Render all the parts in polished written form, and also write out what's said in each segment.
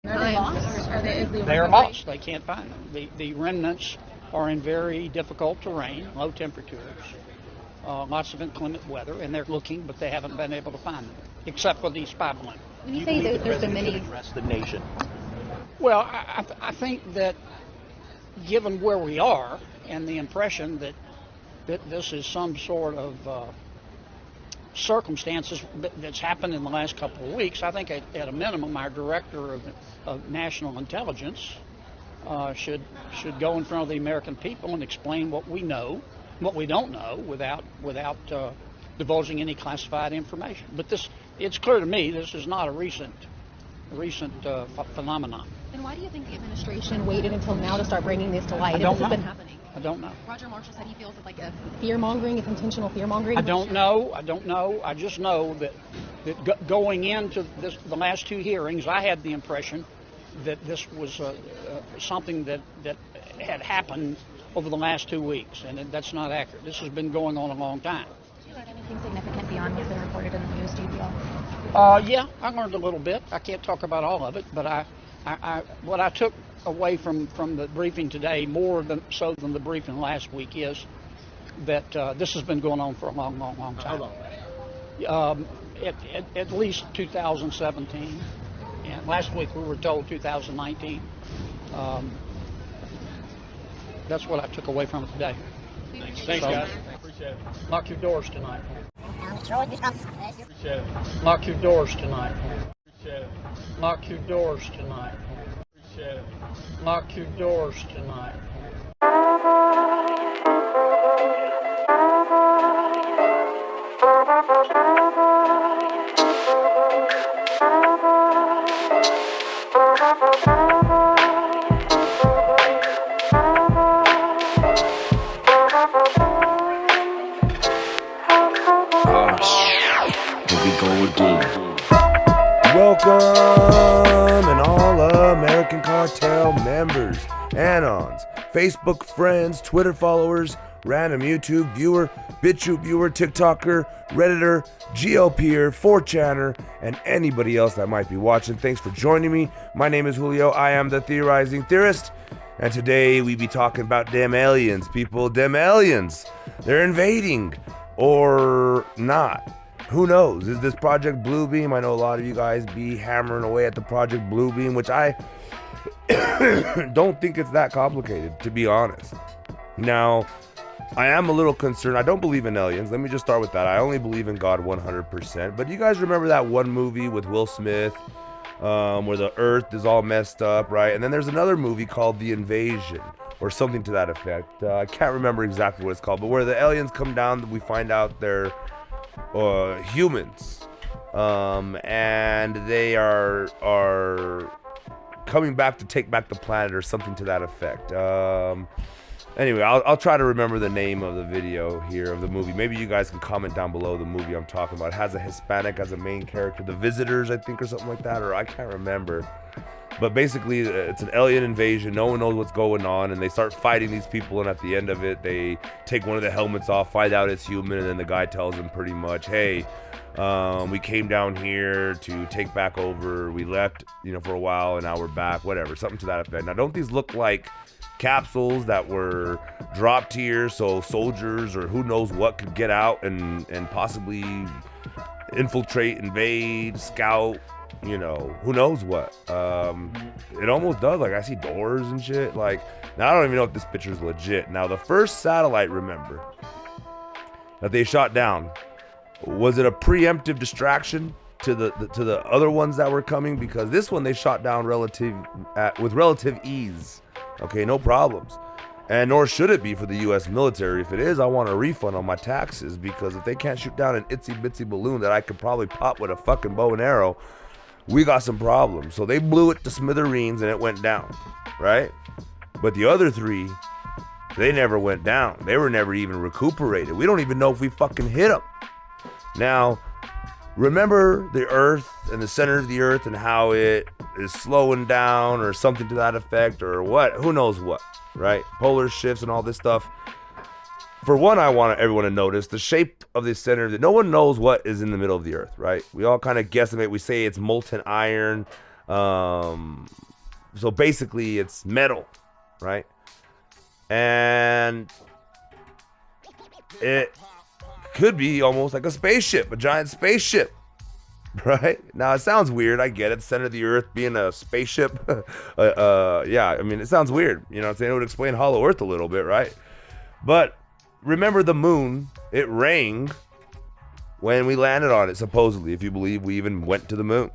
Are they lost? They are lost. They can't find them. The remnants are in very difficult terrain, low temperatures, lots of inclement weather, and they're looking, but they haven't been able to find them, except for these spy balloons. When you say there's been many... address the nation. Well, I think that given where we are and the impression that this is some sort of circumstances that's happened in the last couple of weeks, I think at a minimum our director of national intelligence should go in front of the American people and explain what we know, what we don't know, without divulging any classified information. But it's clear to me this is not a recent phenomenon. And why do you think the administration waited until now to start bringing this to light? This has been happening. I don't know. Roger Marshall said he feels it's like a fear-mongering, it's intentional fear-mongering. I don't know. I just know that going into the last two hearings, I had the impression that this was something that had happened over the last 2 weeks, and that's not accurate. This has been going on a long time. Did you learn anything significant beyond what's been reported in the news, do you feel? Yeah, I learned a little bit. I can't talk about all of it, but what I took away from the briefing today, more so than the briefing last week, is that this has been going on for a long time. How long? At least 2017, and last week we were told 2019. That's what I took away from it today. Thanks, guys. Appreciate it. Lock your doors tonight. Appreciate it. Lock your doors tonight. Appreciate it. Lock your doors tonight. Appreciate it. Lock your doors tonight. Welcome and all American Cartel members, Anons, Facebook friends, Twitter followers, random YouTube viewer, BitChute viewer, TikToker, Redditor, GLPer, 4chaner, and anybody else that might be watching. Thanks for joining me. My name is Julio. I am the Theorizing Theorist, and today we be talking about them aliens, people. Them aliens. They're invading, or not. Who knows? Is this Project Bluebeam? I know a lot of you guys be hammering away at the Project Bluebeam, which I don't think it's that complicated, to be honest. Now, I am a little concerned. I don't believe in aliens. Let me just start with that. I only believe in God 100%. But you guys remember that one movie with Will Smith where the earth is all messed up, right? And then there's another movie called The Invasion or something to that effect. I can't remember exactly what it's called, but where the aliens come down, we find out they're humans, and they are coming back to take back the planet or something to that effect. Anyway, I'll try to remember the name of the video here of the movie. Maybe you guys can comment down below the movie I'm talking about. It has a Hispanic as a main character, The Visitors, I think, or something like that, or I can't remember. But basically, it's an alien invasion. No one knows what's going on, and they start fighting these people, and at the end of it, they take one of the helmets off, find out it's human, and then the guy tells them pretty much, hey, we came down here to take back over. We left, for a while, and now we're back, whatever, something to that effect. Now, don't these look like capsules that were dropped here so soldiers or who knows what could get out and possibly infiltrate, invade, scout, who knows what. It almost does. Like, I see doors and shit. Like, now I don't even know if this picture is legit. Now, the first satellite, remember, that they shot down, was it a preemptive distraction to the other ones that were coming? Because this one they shot down with relative ease. Okay, no problems. And nor should it be for the U.S. military. If it is, I want a refund on my taxes, because if they can't shoot down an itsy bitsy balloon that I could probably pop with a fucking bow and arrow, we got some problems. So they blew it to smithereens and it went down, right? But the other three, they never went down. They were never even recuperated. We don't even know if we fucking hit them. Now, remember the Earth and the center of the Earth and how it is slowing down or something to that effect or what? Who knows what, right? Polar shifts and all this stuff. For one, I want everyone to notice the shape of the center. That no one knows what is in the middle of the Earth, right? We all kind of guesstimate. We say it's molten iron. So basically, it's metal, right? And it could be almost like a spaceship, a giant spaceship, right? Now, it sounds weird. I get it. Center of the Earth being a spaceship. Yeah, I mean, it sounds weird. You know what I'm saying? It would explain Hollow Earth a little bit, right? But remember the moon, it rang when we landed on it, supposedly, if you believe we even went to the moon.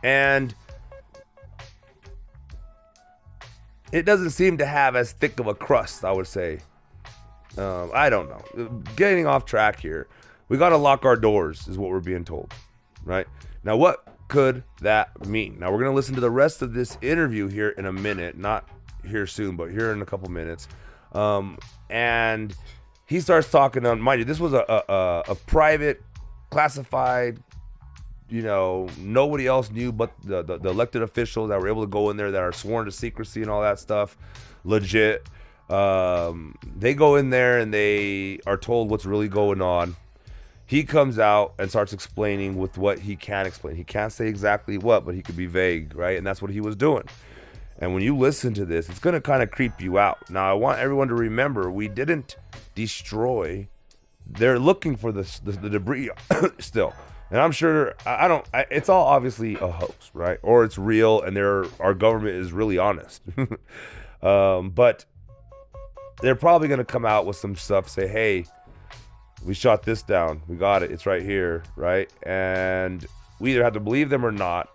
And it doesn't seem to have as thick of a crust, I would say. I don't know. Getting off track here. We got to lock our doors, is what we're being told, right? Now, what could that mean? Now, we're going to listen to the rest of this interview here in a minute. Not here soon, but here in a couple minutes. And he starts talking on, mind you, this was a private, classified, you know, nobody else knew but the elected officials that were able to go in there that are sworn to secrecy and all that stuff. Legit. They go in there and they are told what's really going on. He comes out and starts explaining with what he can explain. He can't say exactly what, but he could be vague, right? And that's what he was doing. And when you listen to this, it's going to kind of creep you out. Now, I want everyone to remember, we didn't destroy. They're looking for the debris still. And I'm sure, it's all obviously a hoax, right? Or it's real and our government is really honest. But they're probably going to come out with some stuff, say, hey, we shot this down. We got it. It's right here, right? And we either have to believe them or not.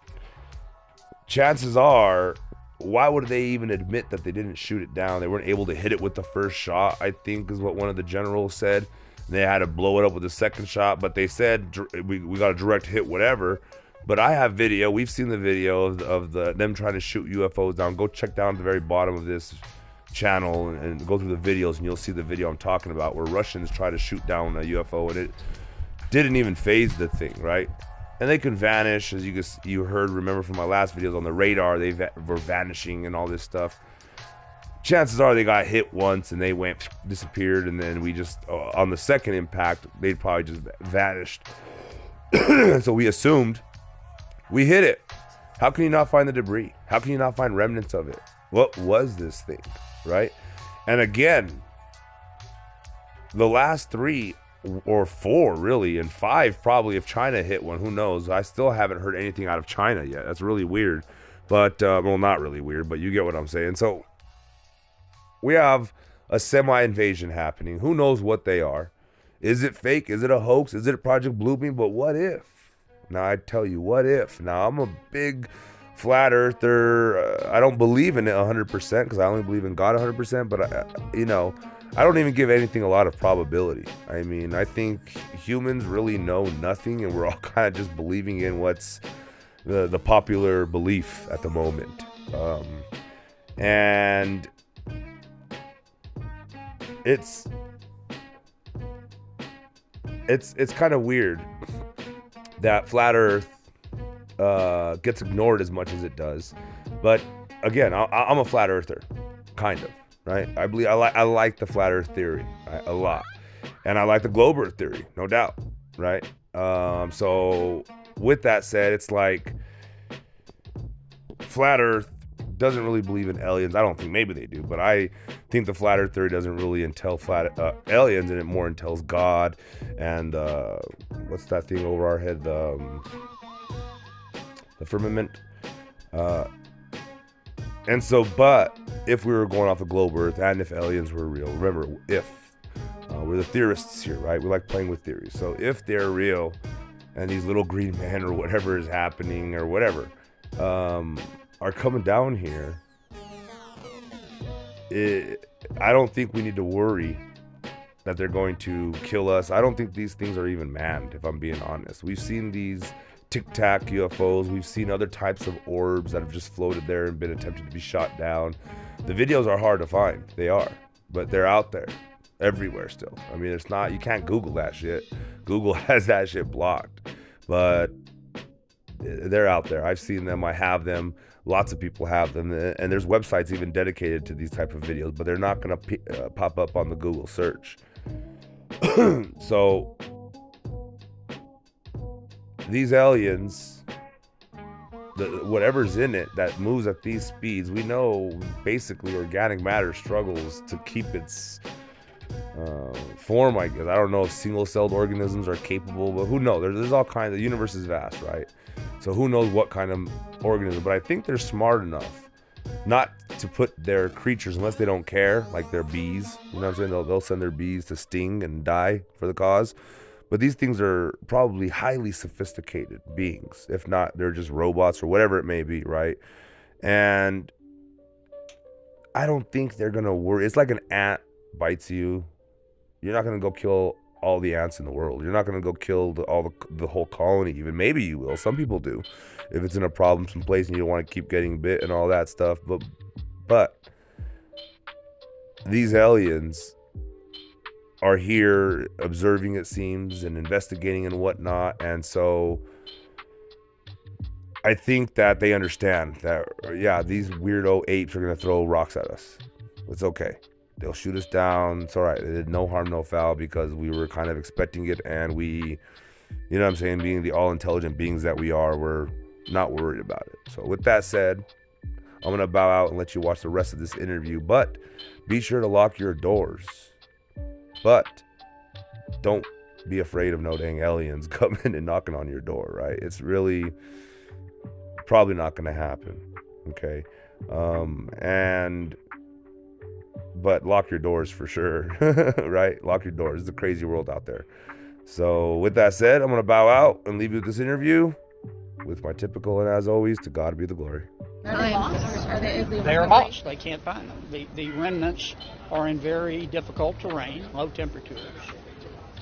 Chances are, why would they even admit that they didn't shoot it down? They weren't able to hit it with the first shot, I think is what one of the generals said. They had to blow it up with the second shot, but they said we got a direct hit, whatever. But I have video. We've seen the video of them trying to shoot UFOs down. Go check down at the very bottom of this channel and go through the videos, and you'll see the video I'm talking about where Russians try to shoot down a UFO and it didn't even phase the thing, right? And they can vanish, as you heard, remember from my last videos on the radar, they were vanishing and all this stuff. Chances are they got hit once and they disappeared, and then we just on the second impact they'd probably just vanished. So we assumed we hit it. How can you not find the debris? How can you not find remnants of it? What was this thing, right? And again, the last 3 or 4 really, and 5 probably if China hit one, who knows? I still haven't heard anything out of China yet. That's really weird, but well, not really weird, but you get what I'm saying. So we have a semi-invasion happening. Who knows what they are? Is it fake? Is it a hoax? Is it Project Bluebeam? But what if? Now I tell you, what if? Now I'm a big flat earther. I don't believe in it 100% because I only believe in God 100%. But I don't even give anything a lot of probability. I mean, I think humans really know nothing, and we're all kind of just believing in what's the popular belief at the moment. And it's kind of weird that flat Earth gets ignored as much as it does. But again, I'm a flat earther, kind of, right? I like the flat Earth theory, right? A lot, and I like the globe Earth theory, no doubt, right? So with that said, it's like flat Earth doesn't really believe in aliens. I don't think, maybe they do, but I think the flat Earth theory doesn't really entail aliens, and it more entails God and what's that thing over our head, the firmament. And so, but if we were going off the globe Earth, and if aliens were real, remember, if we're the theorists here, right? We like playing with theories. So if they're real, and these little green men or whatever is happening or whatever are coming down here, I don't think we need to worry that they're going to kill us. I don't think these things are even manned, if I'm being honest. We've seen these Tic Tac UFOs. We've seen other types of orbs that have just floated there and been attempted to be shot down. The videos are hard to find. They are, but they're out there everywhere still. I mean, it's not, you can't Google that shit. Google has that shit blocked, but they're out there. I've seen them. I have them. Lots of people have them, and there's websites even dedicated to these type of videos, but they're not going to pop up on the Google search. So these aliens whatever's in it that moves at these speeds, we know basically organic matter struggles to keep its form, I guess. I don't know if single-celled organisms are capable, but who knows? There's all kinds. The universe is vast, right? So who knows what kind of organism? But I think they're smart enough not to put their creatures, unless they don't care, like their bees. You know what I'm saying? They'll send their bees to sting and die for the cause. But these things are probably highly sophisticated beings. If not, they're just robots or whatever it may be, right? And I don't think they're gonna worry. It's like an ant bites you. You're not gonna go kill all the ants in the world. You're not gonna go kill the whole colony. Even maybe you will. Some people do, if it's in a problemsome place and you don't want to keep getting bit and all that stuff. But these aliens are here observing, it seems, and investigating and whatnot. And so I think that they understand that, yeah, these weirdo apes are gonna throw rocks at us. It's okay. They'll shoot us down. It's all right. They did no harm, no foul, because we were kind of expecting it, and we, you know what I'm saying, being the all-intelligent beings that we are, we're not worried about it. So with that said, I'm going to bow out and let you watch the rest of this interview, but be sure to lock your doors. But don't be afraid of no dang aliens coming and knocking on your door, right? It's really probably not going to happen, okay? But lock your doors for sure, right? Lock your doors. It's a crazy world out there. So with that said, I'm going to bow out and leave you with this interview with my typical, and as always, to God be the glory. They're lost. They can't find them. The remnants are in very difficult terrain, low temperatures,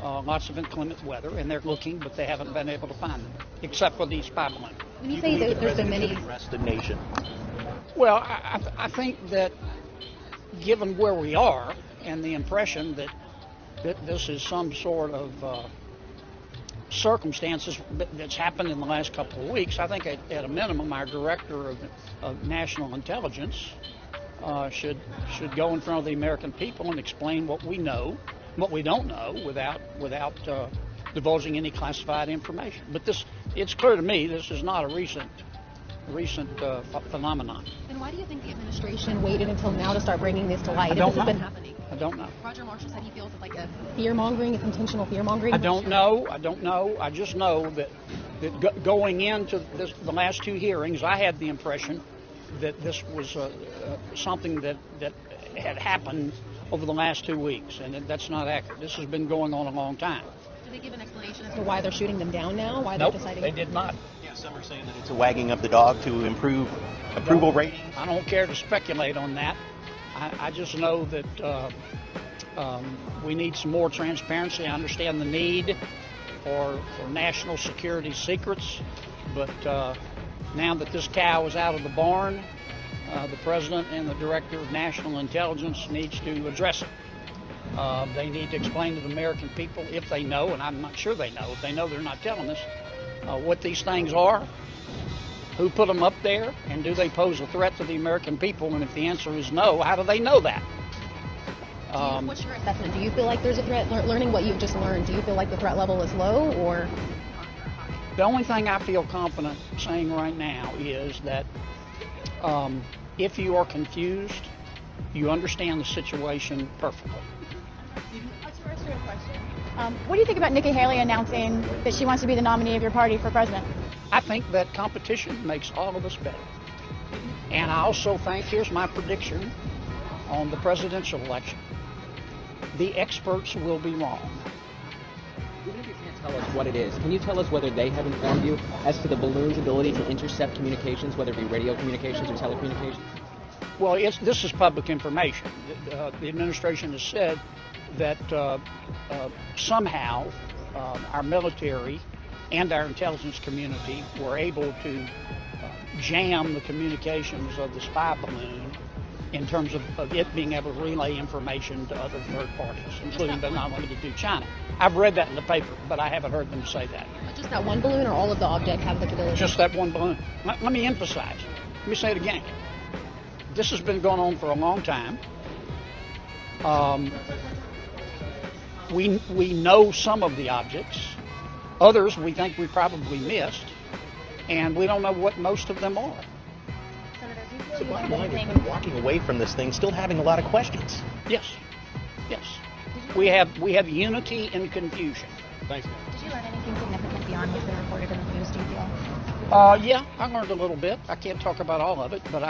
lots of inclement weather, and they're looking, but they haven't been able to find them, except for these spy balloons. When you say that there's been many... Rest the nation. Well, I think that given where we are and the impression that this is some sort of circumstances that's happened in the last couple of weeks, I think at a minimum our director of national intelligence should go in front of the American people and explain what we know, what we don't know, without divulging any classified information. But it's clear to me this is not a recent phenomenon. Then why do you think the administration waited until now to start bringing this to light? I don't This has know. been happening. I don't know. Roger Marshall said he feels it's like a fear-mongering, it's intentional fear-mongering. I don't know. I just know that going into the last two hearings, I had the impression that this was something that had happened over the last 2 weeks, and that's not accurate. This has been going on a long time. Did they give an explanation as to why they're shooting them down now? Why Nope, they're deciding? they did not. Yeah, some are saying that it's a wagging of the dog to improve approval ratings. I don't care to speculate on that. I just know that we need some more transparency. I understand the need for national security secrets, but now that this cow is out of the barn, the president and the director of national intelligence needs to address it. They need to explain to the American people, if they know, and I'm not sure they know, if they know they're not telling us, what these things are, who put them up there, and do they pose a threat to the American people? And if the answer is no, how do they know that? What's your assessment? Do you feel like there's a threat? Learning what you've just learned, do you feel like the threat level is low, or? The only thing I feel confident saying right now is that if you are confused, you understand the situation perfectly. What do you think about Nikki Haley announcing that she wants to be the nominee of your party for president? I think that competition makes all of us better. And I also think, here's my prediction on the presidential election, the experts will be wrong. Even if you can't tell us what it is, can you tell us whether they have informed you as to the balloon's ability to intercept communications, whether it be radio communications or telecommunications? Well, this is public information. The administration has said that somehow our military and our intelligence community were able to jam the communications of the spy balloon in terms of it being able to relay information to other third parties, including but not limited to China. I've read that in the paper, but I haven't heard them say that. Just that one balloon, or all of the objects have the ability? Just that one balloon. Let me emphasize. Let me say it again. This has been going on for a long time. We know some of the objects. Others we think we probably missed. and we don't know what most of them are. Senator, do you feel So you bottom learned line, anything? we're walking away from this thing still having a lot of questions. Yes, yes. We have unity and confusion. Thanks, guys. Did you learn anything significant beyond what's been reported in the news, do you feel? Yeah, I learned a little bit. I can't talk about all of it, but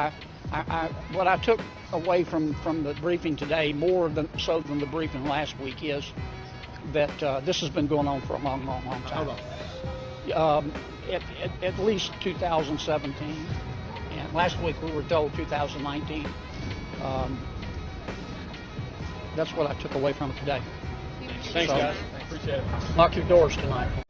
what I took away from the briefing today, more than the briefing last week, is that this has been going on for a long time. How long? At least 2017, and last week we were told 2019. That's what I took away from it today. Thanks, So, guys. Appreciate it. Lock your doors tonight.